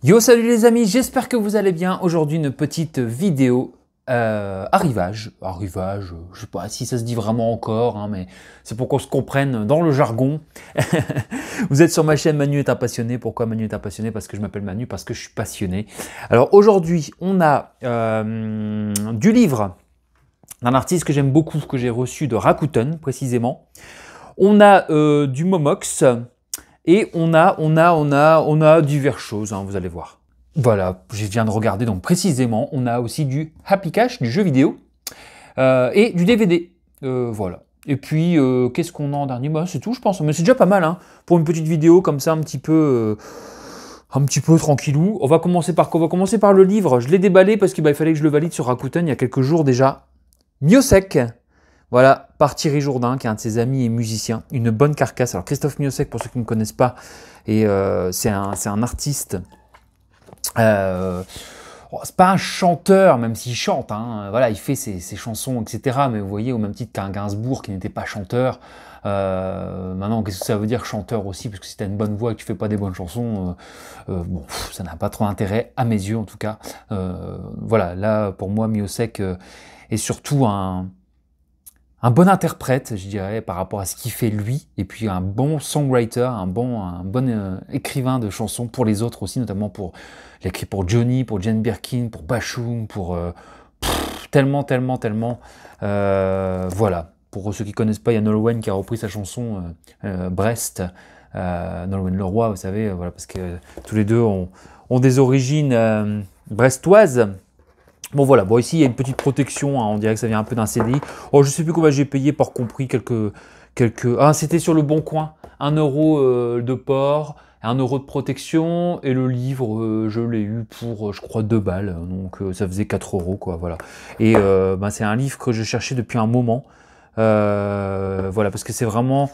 Yo, salut les amis, j'espère que vous allez bien. Aujourd'hui, une petite vidéo arrivage, je sais pas si ça se dit vraiment encore, hein, mais c'est pour qu'on se comprenne dans le jargon. Vous êtes sur ma chaîne Manu est un passionné. Pourquoi Manu est un passionné? Parce que je m'appelle Manu, parce que je suis passionné. Alors aujourd'hui, on a du livre d'un artiste que j'aime beaucoup, que j'ai reçu de Rakuten précisément. On a du Momox. Et on a diverses choses, hein, vous allez voir. Voilà, je viens de regarder, donc précisément, on a aussi du Happy Cash, du jeu vidéo, et du DVD. Voilà. Et puis, qu'est-ce qu'on a en dernier? Bah, c'est tout, je pense. Mais c'est déjà pas mal, hein, pour une petite vidéo comme ça, un petit peu tranquillou. On va commencer par quoi? On va commencer par le livre. Je l'ai déballé parce qu'il il fallait que je le valide sur Rakuten il y a quelques jours déjà. Miosek. Voilà, par Thierry Jourdain, qui est un de ses amis et musicien. Une bonne carcasse. Alors Christophe Miosek, pour ceux qui ne me connaissent pas, c'est un artiste. C'est pas un chanteur, même s'il chante. Hein, voilà, il fait ses chansons, etc. Mais vous voyez, au même titre qu'un Gainsbourg qui n'était pas chanteur. Maintenant, qu'est-ce que ça veut dire chanteur aussi? Parce que si tu as une bonne voix et que tu fais pas des bonnes chansons, bon, ça n'a pas trop intérêt, à mes yeux en tout cas. Voilà, là, pour moi, Miosek est surtout un bon interprète, je dirais, par rapport à ce qu'il fait lui, et puis un bon songwriter, un bon écrivain de chansons pour les autres aussi, notamment il a écrit pour Johnny, pour Jane Birkin, pour Bashung, pour tellement. Voilà. Pour ceux qui connaissent pas, il y a Nolwenn qui a repris sa chanson Brest, Nolwenn Leroy, vous savez, voilà, parce que tous les deux ont des origines brestoises. Bon voilà, bon ici il y a une petite protection, hein, on dirait que ça vient un peu d'un CDI. Oh, je sais plus combien j'ai payé, par compris quelques... Ah, c'était sur le Bon Coin, 1 euro de port, 1 euro de protection, et le livre, je l'ai eu pour, je crois, 2 balles, donc ça faisait 4 euros, quoi, voilà. Et c'est un livre que je cherchais depuis un moment, voilà, parce que c'est vraiment...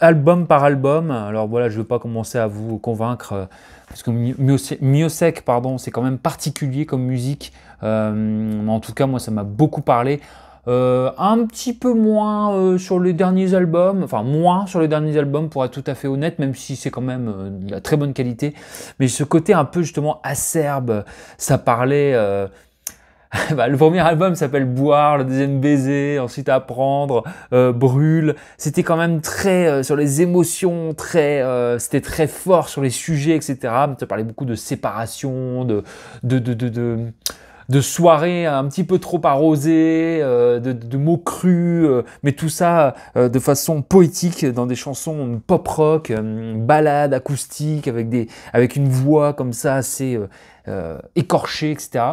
album par album, alors voilà, je ne veux pas commencer à vous convaincre, parce que Miosek, pardon, c'est quand même particulier comme musique, mais en tout cas, moi, ça m'a beaucoup parlé. Un petit peu moins sur les derniers albums, enfin moins sur les derniers albums pour être tout à fait honnête, même si c'est quand même de la très bonne qualité, mais ce côté un peu justement acerbe, ça parlait... le premier album s'appelle Boire, le deuxième Baiser, ensuite Apprendre, Brûle. C'était quand même très sur les émotions, c'était très fort sur les sujets, etc. Ça parlait beaucoup de séparation, de soirées un petit peu trop arrosées, de mots crus, mais tout ça de façon poétique dans des chansons pop rock, ballades acoustiques avec une voix comme ça assez écorchée, etc.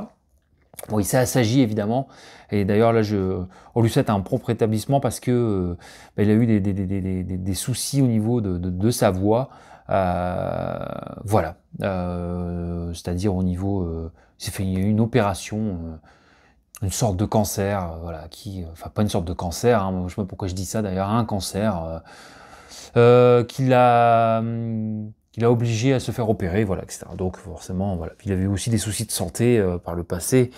Bon, il s'agit évidemment, et d'ailleurs là on lui souhaite un propre rétablissement parce que il a eu des soucis au niveau de sa voix, voilà, c'est-à-dire au niveau, il y a eu une opération, une sorte de cancer, voilà, enfin pas une sorte de cancer, hein, je sais pas pourquoi je dis ça d'ailleurs, un cancer qu'il a obligé à se faire opérer, voilà, etc. Donc forcément, voilà. Il avait aussi des soucis de santé par le passé.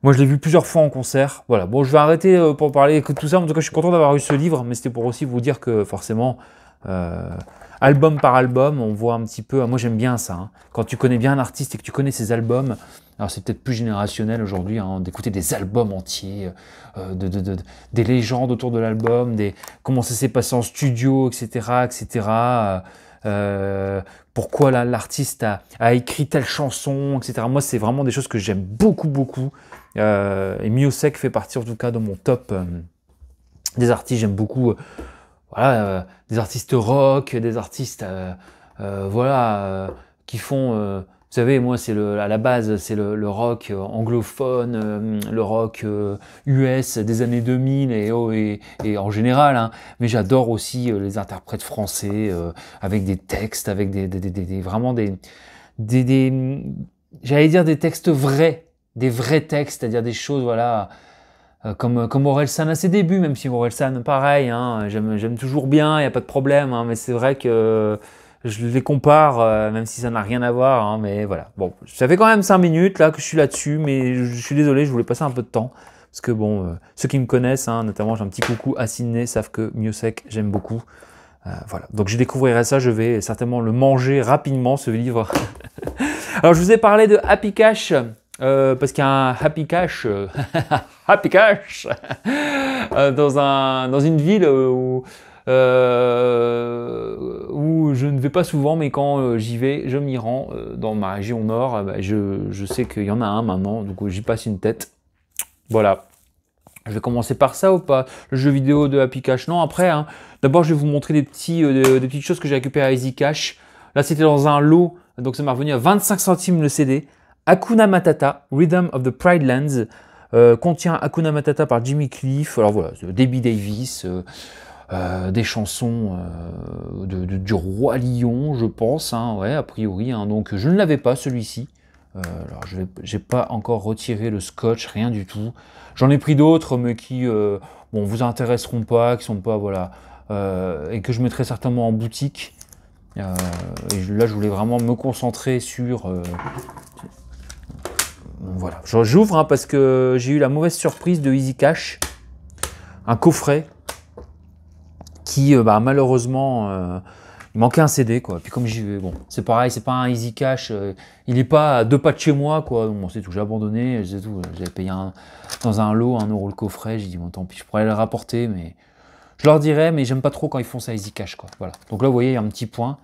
Moi, je l'ai vu plusieurs fois en concert. Voilà. Bon, je vais arrêter pour parler de tout ça. En tout cas, je suis content d'avoir eu ce livre, mais c'était pour aussi vous dire que forcément, album par album, on voit un petit peu. Moi, j'aime bien ça. Hein. Quand tu connais bien un artiste et que tu connais ses albums, alors c'est peut-être plus générationnel aujourd'hui hein, d'écouter des albums entiers, des légendes autour de l'album, comment ça s'est passé en studio, etc., etc. Pourquoi l'artiste a écrit telle chanson, etc. Moi, c'est vraiment des choses que j'aime beaucoup, beaucoup. Et Miosek fait partie, en tout cas, de mon top des artistes. J'aime beaucoup voilà, des artistes rock, des artistes voilà, qui font... vous savez, moi, à la base, c'est le rock anglophone, le rock US des années 2000 et en général. Hein, mais j'adore aussi les interprètes français avec des textes, avec vraiment j'allais dire des textes vrais, des vrais textes, c'est-à-dire des choses, voilà, comme Orelsan à ses débuts, même si Orelsan, pareil, hein, j'aime toujours bien, il n'y a pas de problème, hein, mais c'est vrai que je les compare, même si ça n'a rien à voir, hein, mais voilà. Bon, ça fait quand même 5 minutes là que je suis là-dessus, mais je suis désolé, je voulais passer un peu de temps, parce que bon, ceux qui me connaissent, hein, notamment j'ai un petit coucou à Sydney, savent que Miosek, j'aime beaucoup. Voilà, donc je découvrirai ça, je vais certainement le manger rapidement, ce livre. Alors je vous ai parlé de Happy Cash, parce qu'il y a un Happy Cash, Happy Cash, dans une ville où je ne vais pas souvent, mais quand j'y vais, je m'y rends. Dans ma région nord, bah, je sais qu'il y en a un maintenant, donc j'y passe une tête. Voilà. Je vais commencer par ça ou pas? Le jeu vidéo de Happy Cash, non, après, hein. D'abord, je vais vous montrer des petites choses que j'ai récupérées à Easy Cash. Là, c'était dans un lot, donc ça m'a revenu à 25 centimes le CD. Hakuna Matata, Rhythm of the Pride Lands, contient Hakuna Matata par Jimmy Cliff. Alors voilà, Debbie Davis, des chansons du Roi Lion, je pense, hein, ouais, a priori. Hein. Donc, je ne l'avais pas, celui-ci. Alors, je n'ai pas encore retiré le scotch, rien du tout. J'en ai pris d'autres, mais qui bon, vous intéresseront pas, qui sont pas, voilà, et que je mettrai certainement en boutique. Et là, je voulais vraiment me concentrer sur... voilà, j'ouvre hein, parce que j'ai eu la mauvaise surprise de Easy Cash, un coffret qui, malheureusement... il manquait un CD, quoi. Puis comme j'y vais, bon, c'est pareil, c'est pas un Easy Cash, il est pas à 2 pas de chez moi, quoi. Bon, c'est tout, j'ai abandonné, c'est tout. J'avais payé dans un lot 1 € le coffret, j'ai dit, bon, tant pis, je pourrais le rapporter, mais je leur dirais, mais j'aime pas trop quand ils font ça Easy Cash, quoi. Voilà. Donc là, vous voyez, il y a un petit point.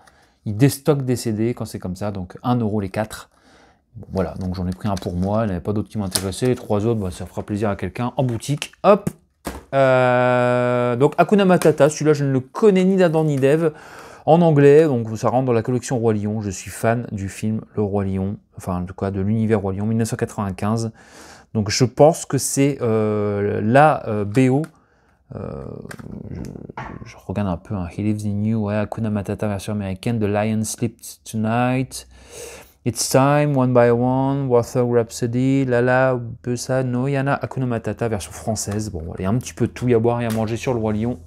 Ils déstockent des CD quand c'est comme ça, donc 1 € les 4. Bon, voilà, donc j'en ai pris un pour moi, il n'y avait pas d'autres qui m'intéressaient. Les 3 autres, bah, ça fera plaisir à quelqu'un en boutique. Hop. Donc Hakuna Matata, celui-là, je ne le connais ni d'Adam ni d'Ève. En anglais, donc ça rentre dans la collection Roi Lion. Je suis fan du film Le Roi Lion, enfin en tout cas de l'univers Roi Lion, 1995. Donc je pense que c'est la BO. Je regarde un peu, hein. He Lives in You, ouais, Hakuna Matata version américaine, The Lion Sleeps Tonight, It's Time, One by One, Warthog Rhapsody, Lala, Bessa, Noyana, Hakuna Matata version française. Bon, voilà, il y a un petit peu de tout, il y a à boire et à manger sur Le Roi Lion.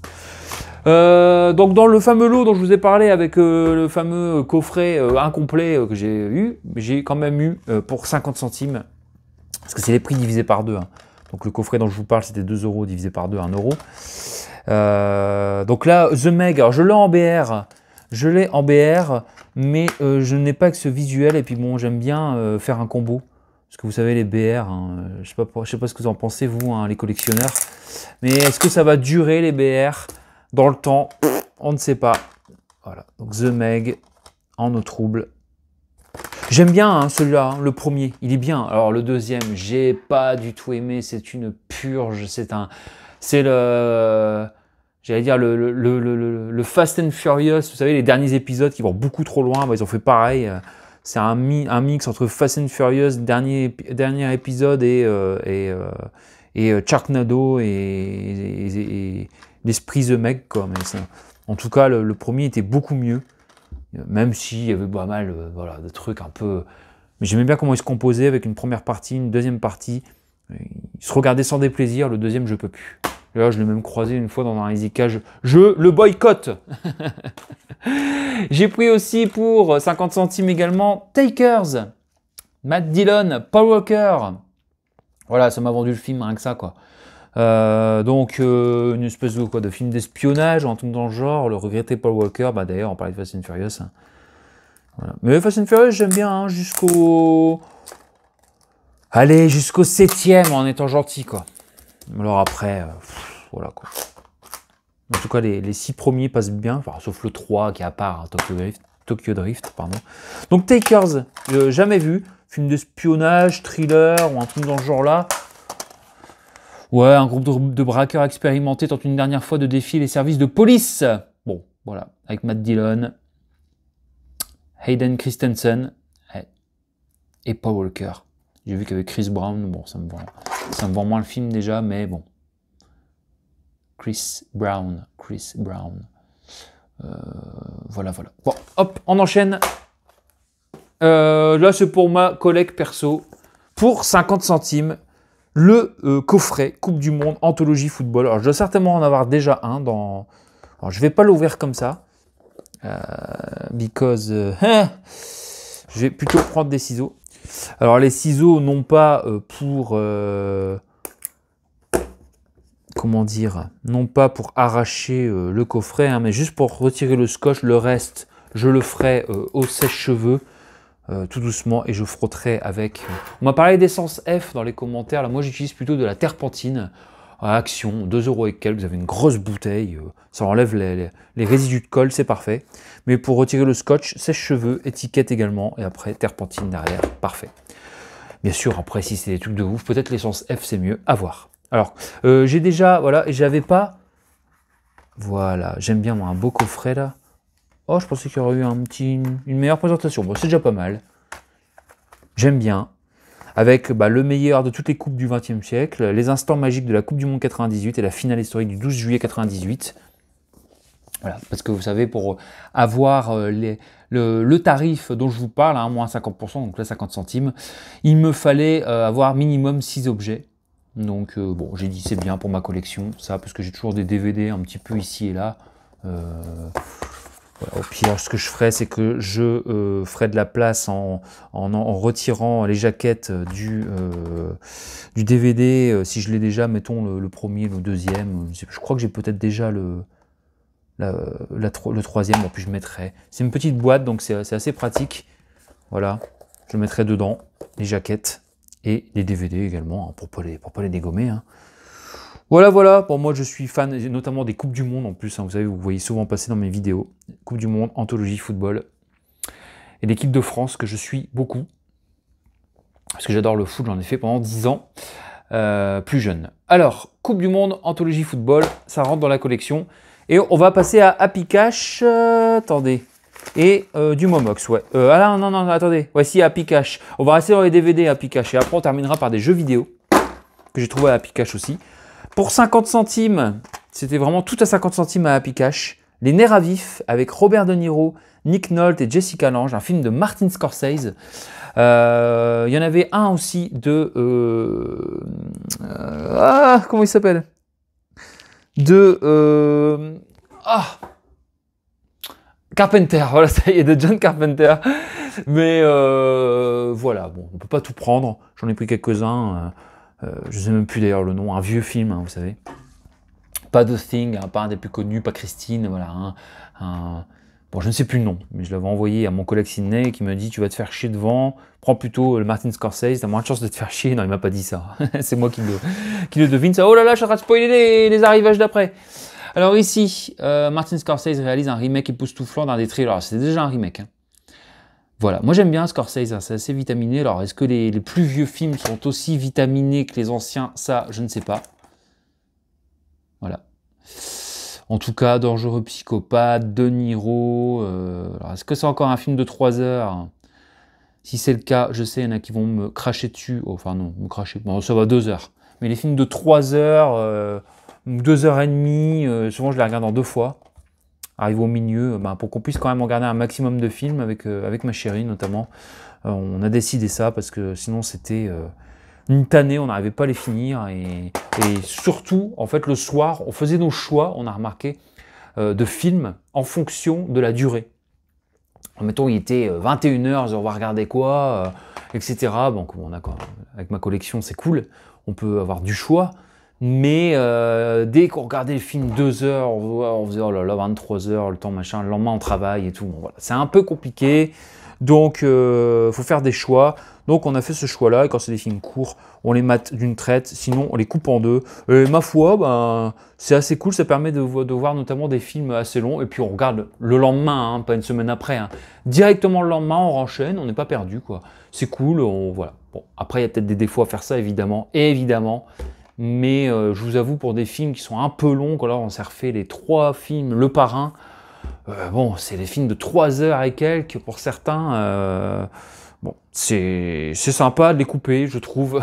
Donc dans le fameux lot dont je vous ai parlé avec le fameux coffret incomplet que j'ai eu, j'ai quand même eu pour 50 centimes, parce que c'est les prix divisés par 2. Hein. Donc le coffret dont je vous parle c'était 2 € divisé par 2, 1 €. Donc là, The Meg, alors je l'ai en BR, mais je n'ai pas que ce visuel, et puis bon, j'aime bien faire un combo. Parce que vous savez, les BR, hein, je sais pas ce que vous en pensez, vous, hein, les collectionneurs. Mais est-ce que ça va durer, les BR dans le temps? On ne sait pas. Voilà, donc The Meg, en eau trouble. J'aime bien hein, celui-là, hein, le premier, il est bien. Alors le deuxième, j'ai pas du tout aimé, c'est une purge, c'est le... J'allais dire le Fast and Furious, vous savez, les derniers épisodes qui vont beaucoup trop loin, bah, ils ont fait pareil. C'est un mix entre Fast and Furious, dernier épisode, et Sharknado et l'esprit The Meg, quoi. Mais en tout cas, le premier était beaucoup mieux, même s'il y avait pas mal voilà, de trucs un peu... Mais j'aimais bien comment il se composait avec une première partie, une deuxième partie. Il se regardait sans déplaisir, le deuxième, je peux plus. Là, je l'ai même croisé une fois dans un Easy Cash. Je le boycotte. J'ai pris aussi pour 50 centimes également Takers, Matt Dillon, Paul Walker. Voilà, ça m'a vendu le film, rien que ça, quoi. Donc, une espèce de film d'espionnage, un truc dans le genre. Le regretté Paul Walker, bah d'ailleurs, on parlait de Fast and Furious. Hein. Voilà. Mais Fast and Furious, j'aime bien, hein, jusqu'au 7e en étant gentil, quoi. Alors après, voilà quoi. En tout cas, les 6 premiers passent bien, enfin, sauf le 3 qui est à part, hein, Tokyo Drift, pardon. Donc Takers, jamais vu, film d'espionnage, thriller ou un truc dans ce genre-là. Ouais, un groupe de braqueurs expérimentés tente une dernière fois de défier les services de police. Bon, voilà, avec Matt Dillon, Hayden Christensen et Paul Walker. J'ai vu qu'avec Chris Brown, bon, ça me vend moins le film déjà, mais bon. Chris Brown. Voilà. Bon, hop, on enchaîne. Là, c'est pour ma collègue perso. Pour 50 centimes, le coffret Coupe du Monde Anthologie Football. Alors, je dois certainement en avoir déjà un dans... Alors, je vais pas l'ouvrir comme ça. Because... je vais plutôt prendre des ciseaux. Alors, les ciseaux, non pas pour... comment dire, non pas pour arracher le coffret, hein, mais juste pour retirer le scotch. Le reste, je le ferai au sèche-cheveux, tout doucement, et je frotterai avec... On m'a parlé d'essence F dans les commentaires. Là, moi, j'utilise plutôt de la terpentine à Action, 2 € et quelques. Vous avez une grosse bouteille, ça enlève les résidus de colle, c'est parfait. Mais pour retirer le scotch, sèche-cheveux, étiquette également, et après terpentine derrière, parfait. Bien sûr, après, si c'est des trucs de ouf, peut-être l'essence F, c'est mieux, à voir. Alors, j'ai déjà, voilà, et j'avais pas... Voilà, j'aime bien, moi, un beau coffret, là. Oh, je pensais qu'il y aurait eu une meilleure présentation. Bon, c'est déjà pas mal. J'aime bien. Avec le meilleur de toutes les coupes du XXe siècle, les instants magiques de la Coupe du Monde 98 et la finale historique du 12 juillet 98. Voilà, parce que vous savez, pour avoir le tarif dont je vous parle, hein, moins 50%, donc là 50 centimes, il me fallait avoir minimum 6 objets. Donc bon, j'ai dit c'est bien pour ma collection, ça, parce que j'ai toujours des DVD un petit peu ici et là. Voilà, au pire, ce que je ferai, c'est que je ferai de la place en retirant les jaquettes du DVD, si je l'ai déjà, mettons le premier, le deuxième. Je crois que j'ai peut-être déjà le troisième, bon, puis je mettrai. C'est une petite boîte, donc c'est assez pratique. Voilà, je mettrai dedans les jaquettes et les DVD également, hein, pour pas les dégommer. Hein. Voilà, pour moi je suis fan notamment des Coupes du Monde en plus, hein, vous savez, vous voyez souvent passer dans mes vidéos, Coupe du Monde, anthologie football, et l'équipe de France que je suis beaucoup, parce que j'adore le foot, j'en ai fait pendant 10 ans, plus jeune. Alors, Coupe du Monde, anthologie football, ça rentre dans la collection, et on va passer à Happy Cash, attendez, et du Momox, ouais. Ah là, non, attendez, voici Happy Cash, on va rester dans les DVD Happy Cash, et après on terminera par des jeux vidéo, que j'ai trouvé à Happy Cash aussi. Pour 50 centimes, c'était vraiment tout à 50 centimes à Happy Cash. Les Nerfs à vif avec Robert De Niro, Nick Nolte et Jessica Lange, un film de Martin Scorsese. Il y en avait un aussi de... comment il s'appelle? Carpenter, voilà, ça y est, de John Carpenter. Mais voilà, bon, on peut pas tout prendre. J'en ai pris quelques-uns. Je ne sais même plus d'ailleurs le nom, un vieux film, hein, vous savez. Pas The Thing, hein, pas un des plus connus, pas Christine, voilà. Bon, je ne sais plus le nom, mais je l'avais envoyé à mon collègue Sydney qui m'a dit tu vas te faire chier devant, prends plutôt le Martin Scorsese, t'as moins de chance de te faire chier. Non, il m'a pas dit ça. C'est moi qui le devine. Ça. Oh là là, je suis en train de spoiler les arrivages d'après. Alors ici, Martin Scorsese réalise un remake époustouflant d'un des thrillers. C'était déjà un remake. Hein. Voilà, moi j'aime bien Scorsese, hein, c'est assez vitaminé. Alors, est-ce que les plus vieux films sont aussi vitaminés que les anciens? Ça, je ne sais pas. Voilà. En tout cas, Dangereux Psychopathe, De Niro... alors, est-ce que c'est encore un film de 3 heures? Si c'est le cas, je sais, il y en a qui vont me cracher dessus. Oh, enfin non, me cracher... Bon, ça va 2 heures. Mais les films de 3 heures, 2 heures et demie, souvent je les regarde en 2 fois. Arrive au milieu, pour qu'on puisse quand même regarder un maximum de films avec ma chérie notamment. On a décidé ça parce que sinon c'était une tannée, on n'arrivait pas à les finir. Et surtout, en fait, le soir, on faisait nos choix, on a remarqué, de films en fonction de la durée. Mettons, il était 21h, on va regarder quoi, etc. Bon, avec ma collection, c'est cool, on peut avoir du choix. Mais dès qu'on regardait le film 2 heures, on faisait oh là là, 23 heures, le temps machin, le lendemain on travaille et tout. Bon, voilà. C'est un peu compliqué, donc faut faire des choix. Donc on a fait ce choix-là, et quand c'est des films courts, on les mate d'une traite, sinon on les coupe en deux. Et ma foi, c'est assez cool, ça permet de voir notamment des films assez longs, et puis on regarde le lendemain, hein, pas une semaine après. Hein. Directement le lendemain, on renchaîne, on n'est pas perdu, quoi. C'est cool, voilà. Bon, après il y a peut-être des défauts à faire ça, évidemment, mais je vous avoue, pour des films qui sont un peu longs, quand là on s'est refait les 3 films, Le Parrain, bon, c'est des films de 3 heures et quelques pour certains. Bon, c'est sympa de les couper, je trouve.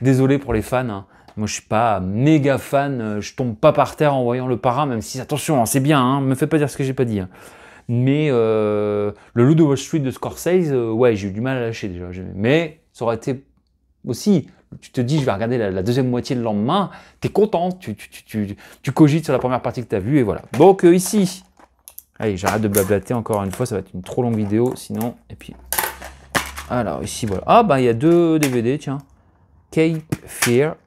Désolé pour les fans. Hein. Moi, je suis pas méga fan. Je tombe pas par terre en voyant Le Parrain, même si, attention, hein, c'est bien. Hein, me fais pas dire ce que j'ai pas dit. Hein. Mais le Loup de Wall Street de Scorsese, ouais, j'ai eu du mal à lâcher déjà. Mais ça aurait été aussi... Tu te dis, je vais regarder la deuxième moitié le lendemain, tu es content, tu cogites sur la première partie que tu as vue, et voilà. Donc ici, allez, j'arrête de blablater encore une fois, ça va être une trop longue vidéo, sinon, et puis, alors ici, voilà. Il y a 2 DVD, tiens. Cape Fear,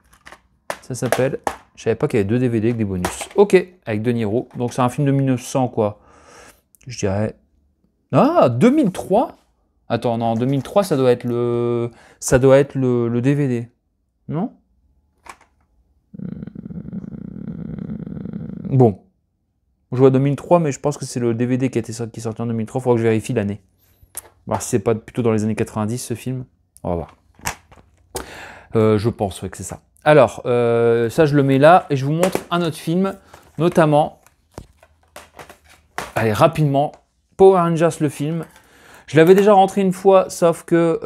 ça s'appelle, Je savais pas qu'il y avait 2 DVD avec des bonus. Ok, avec De Niro. Donc c'est un film de 1900 quoi. Je dirais... Ah, 2003? Attends, non, 2003 ça doit être le... Ça doit être le DVD. Non? Bon. Je vois 2003, mais je pense que c'est le DVD qui est sorti en 2003. Il faudra que je vérifie l'année. Voir si c'est pas plutôt dans les années 90 ce film. On va voir. Je pense ouais, que c'est ça. Alors, ça je le mets là et je vous montre un autre film, notamment, allez rapidement, Power Rangers le film. Je l'avais déjà rentré une fois, sauf que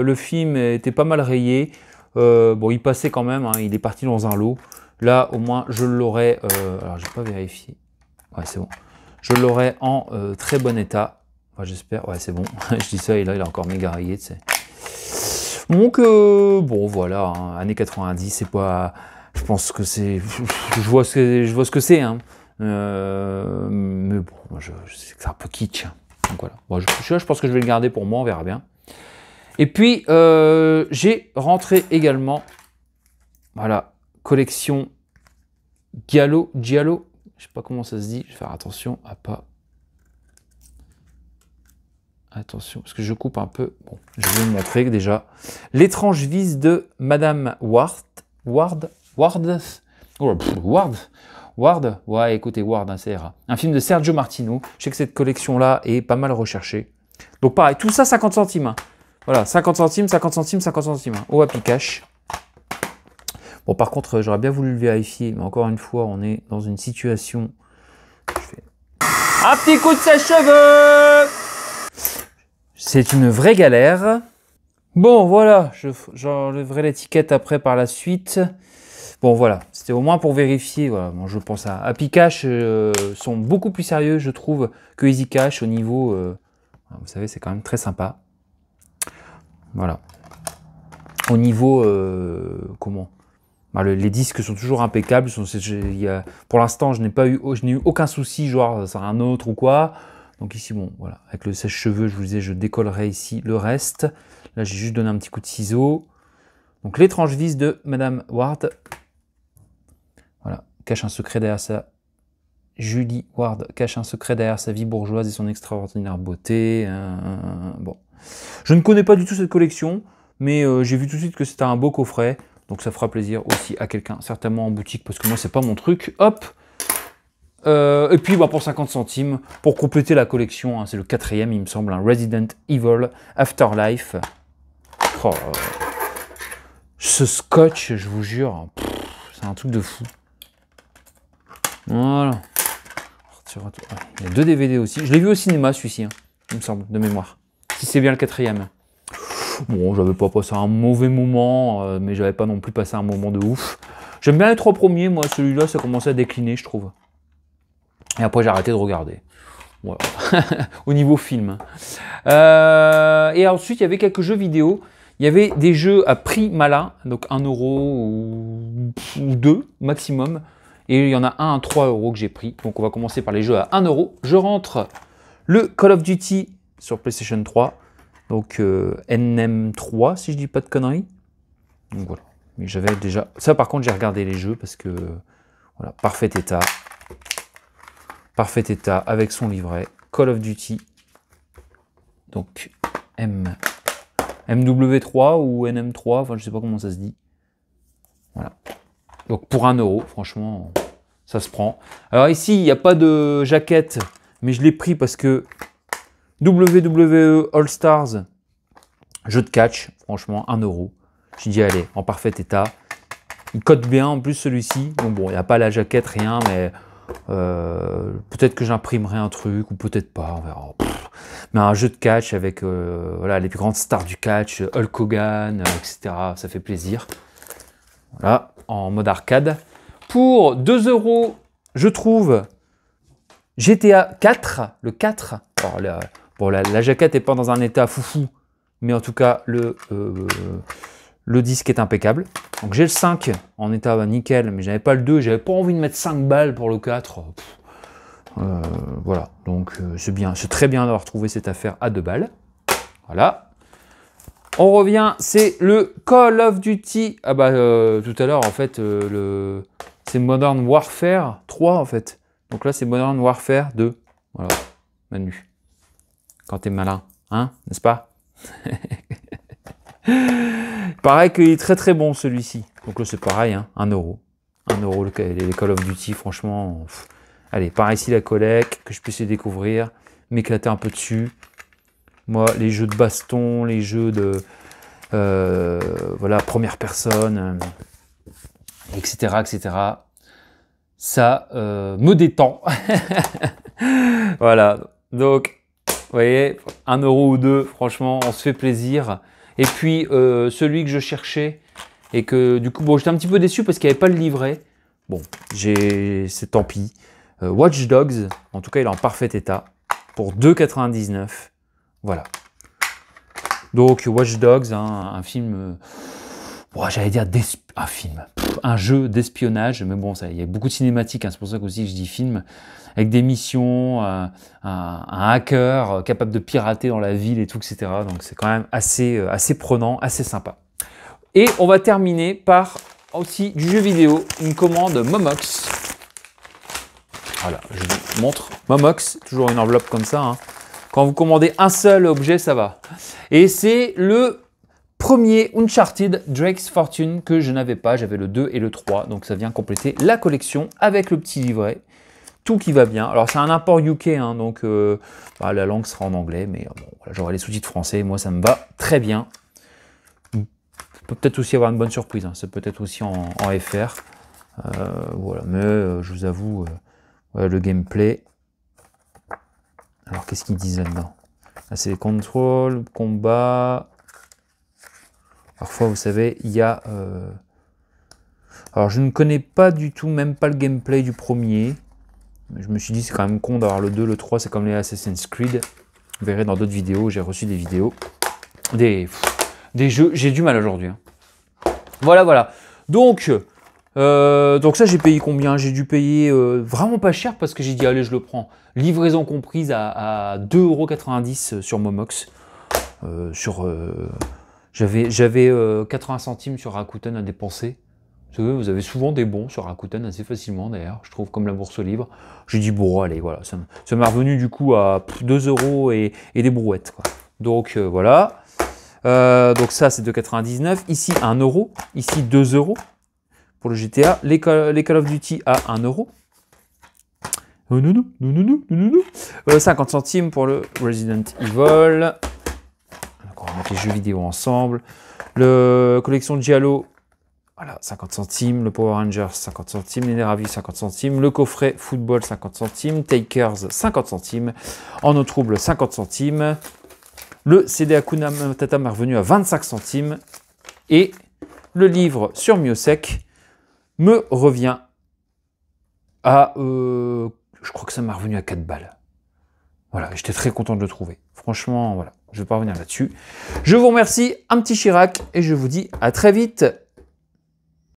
le film était pas mal rayé. Bon, il passait quand même, hein, il est parti dans un lot. Là, au moins, je l'aurais... alors, je n'ai pas vérifié. Ouais, c'est bon. Je l'aurais en très bon état. Enfin, j'espère. Ouais, c'est bon. Je dis ça et là, il est encore méga rayé, tu sais. Donc, bon, voilà. Hein, années 90, c'est pas... Je pense que c'est... Je vois ce que c'est, hein. Mais bon, je sais que c'est un peu kitsch. Hein. Donc, voilà. Bon, je pense que je vais le garder pour moi, on verra bien. Et puis, j'ai rentré également... Voilà. Collection Giallo, je sais pas comment ça se dit, je vais faire attention à pas... Attention, parce que je coupe un peu. Bon, je vais vous montrer déjà. L'étrange vie de Madame Ward. Ouais, écoutez, Ward, hein, c'est rare. Un film de Sergio Martino. Je sais que cette collection-là est pas mal recherchée. Donc pareil, tout ça 50 centimes. Hein. Voilà, 50 centimes, 50 centimes, 50 centimes. Hein, au Happy Cash. Bon, par contre, j'aurais bien voulu le vérifier, mais encore une fois, on est dans une situation... Je fais... Un petit coup de sèche-cheveux! C'est une vraie galère. Bon, voilà, j'enlèverai l'étiquette après par la suite. Bon, voilà, c'était au moins pour vérifier. Voilà. Bon, je pense à Happy Cash sont beaucoup plus sérieux, je trouve, que Easy Cash au niveau... vous savez, c'est quand même très sympa. Voilà. Au niveau... comment bah, les disques sont toujours impeccables. Pour l'instant, je n'ai eu aucun souci, genre c'est un autre ou quoi. Donc ici, bon, voilà, avec le sèche-cheveux, je vous disais, je décollerai ici le reste. Là, j'ai juste donné un petit coup de ciseau. Donc l'étrange vis de Madame Ward. Voilà, cache un secret derrière sa... Julie Ward cache un secret derrière sa vie bourgeoise et son extraordinaire beauté. Bon, je ne connais pas du tout cette collection, mais j'ai vu tout de suite que c'était un beau coffret. Donc ça fera plaisir aussi à quelqu'un, certainement en boutique, parce que moi, c'est pas mon truc. Hop. Et puis bah, pour 50 centimes, pour compléter la collection, hein, c'est le 4e, il me semble, un Resident Evil Afterlife. Oh, ce scotch, je vous jure, c'est un truc de fou. Voilà. Il y a 2 DVD aussi. Je l'ai vu au cinéma, celui-ci, hein, il me semble, de mémoire. Si c'est bien le 4e. Bon, j'avais pas passé un mauvais moment, mais j'avais pas non plus passé un moment de ouf. J'aime bien les 3 premiers, moi, celui-là, ça commençait à décliner, je trouve. Et après, j'ai arrêté de regarder. Voilà. Au niveau film. Et ensuite, il y avait quelques jeux vidéo. Il y avait des jeux à prix malin, donc 1 euro ou 2 maximum. Et il y en a un à 3 euros que j'ai pris. Donc, on va commencer par les jeux à 1 euro. Je rentre le Call of Duty sur PlayStation 3. Donc NM3, si je dis pas de conneries. Donc voilà. Mais j'avais déjà... Ça, par contre, j'ai regardé les jeux parce que... Voilà, parfait état. Parfait état avec son livret. Call of Duty. Donc MW3 ou NM3, enfin je sais pas comment ça se dit. Voilà. Donc pour 1 euro, franchement, ça se prend. Alors ici, il n'y a pas de jaquette, mais je l'ai pris parce que WWE All Stars, jeu de catch, franchement, 1 euro. J'ai dit, allez, en parfait état. Il cote bien en plus celui-ci. Donc bon, il n'y a pas la jaquette, rien, mais peut-être que j'imprimerai un truc, ou peut-être pas, on verra. Mais un jeu de catch avec voilà, les plus grandes stars du catch, Hulk Hogan, etc. Ça fait plaisir. Voilà, en mode arcade. Pour 2 euros, je trouve GTA 4, le 4. Alors, bon, la jaquette n'est pas dans un état foufou, mais en tout cas, le disque est impeccable. Donc j'ai le 5 en état nickel, mais j'avais pas le 2, j'avais pas envie de mettre 5 balles pour le 4. Voilà, donc c'est bien, c'est très bien d'avoir trouvé cette affaire à 2 balles. Voilà. On revient, c'est le Call of Duty. Ah bah tout à l'heure en fait C'est Modern Warfare 3 en fait. Donc là, c'est Modern Warfare 2. Voilà, Manu. Quand t'es malin, hein, n'est-ce pas? Pareil qu'il est très très bon celui-ci. Donc là, c'est pareil, hein, 1 euro. 1 euro les Call of Duty, franchement. Pff. Allez, par ici la collecte, que je puisse les découvrir, m'éclater un peu dessus. Moi, les jeux de baston, les jeux de voilà, première personne, etc., etc. Ça me détend. Voilà. Donc, vous voyez, 1 euro ou 2, franchement, on se fait plaisir. Et puis, celui que je cherchais, et que du coup, bon, j'étais un petit peu déçu parce qu'il n'y avait pas le livret. Bon, c'est tant pis. Watch Dogs, en tout cas, il est en parfait état, pour 2,99 €. Voilà. Donc, Watch Dogs, hein, un film, j'allais dire un film, un jeu d'espionnage, mais bon, il y a beaucoup de cinématiques, hein, c'est pour ça qu'aussi je dis film, avec des missions, un hacker capable de pirater dans la ville et tout, etc. Donc, c'est quand même assez prenant, assez sympa. Et on va terminer par aussi du jeu vidéo, une commande Momox. Voilà, je vous montre. Momox, toujours une enveloppe comme ça, hein. Quand vous commandez un seul objet, ça va. Et c'est le premier Uncharted Drake's Fortune que je n'avais pas. J'avais le 2 et le 3, donc ça vient compléter la collection avec le petit livret. Tout qui va bien. Alors c'est un import UK, hein, donc la langue sera en anglais, mais bon, voilà, j'aurai les sous-titres français. Moi, ça me va très bien. Peut peut-être aussi avoir une bonne surprise. Hein. C'est peut-être aussi en FR. Voilà, mais je vous avoue, le gameplay. Alors, qu'est-ce qu'ils disent là-dedans? Là, c'est les contrôles, combat. Parfois, vous savez, il y a... Alors, je ne connais pas du tout, même pas le gameplay du premier. Mais je me suis dit, c'est quand même con d'avoir le 2, le 3, c'est comme les Assassin's Creed. Vous verrez dans d'autres vidéos, j'ai reçu des vidéos. Des jeux, j'ai du mal aujourd'hui. Hein. Voilà, voilà. Donc ça, j'ai payé combien? J'ai dû payer vraiment pas cher parce que j'ai dit, allez, je le prends. Livraison comprise à 2,90 € sur Momox. J'avais 80 centimes sur Rakuten à dépenser. Vous avez souvent des bons sur Rakuten assez facilement d'ailleurs, je trouve, comme la bourse libre. J'ai dit, bon, allez, voilà. Ça m'a revenu du coup à 2 € et des brouettes, quoi. Donc voilà. Donc ça, c'est 2,99 €. Ici, 1 €. Ici, 2 € pour le GTA. Les Call of Duty à 1 €. 50 centimes pour le Resident Evil. Donc on va mettre les jeux vidéo ensemble. Le collection Giallo, voilà, 50 centimes. Le Power Rangers, 50 centimes. Les Neravi, 50 centimes. Le coffret Football, 50 centimes. Takers, 50 centimes. En eau trouble, 50 centimes. Le CD Hakuna Matata m'est revenu à 25 centimes. Et le livre sur Miosek me revient à... je crois que ça m'a revenu à 4 balles. Voilà, j'étais très content de le trouver. Franchement, voilà, je ne vais pas revenir là-dessus. Je vous remercie, un petit Chirac, et je vous dis à très vite.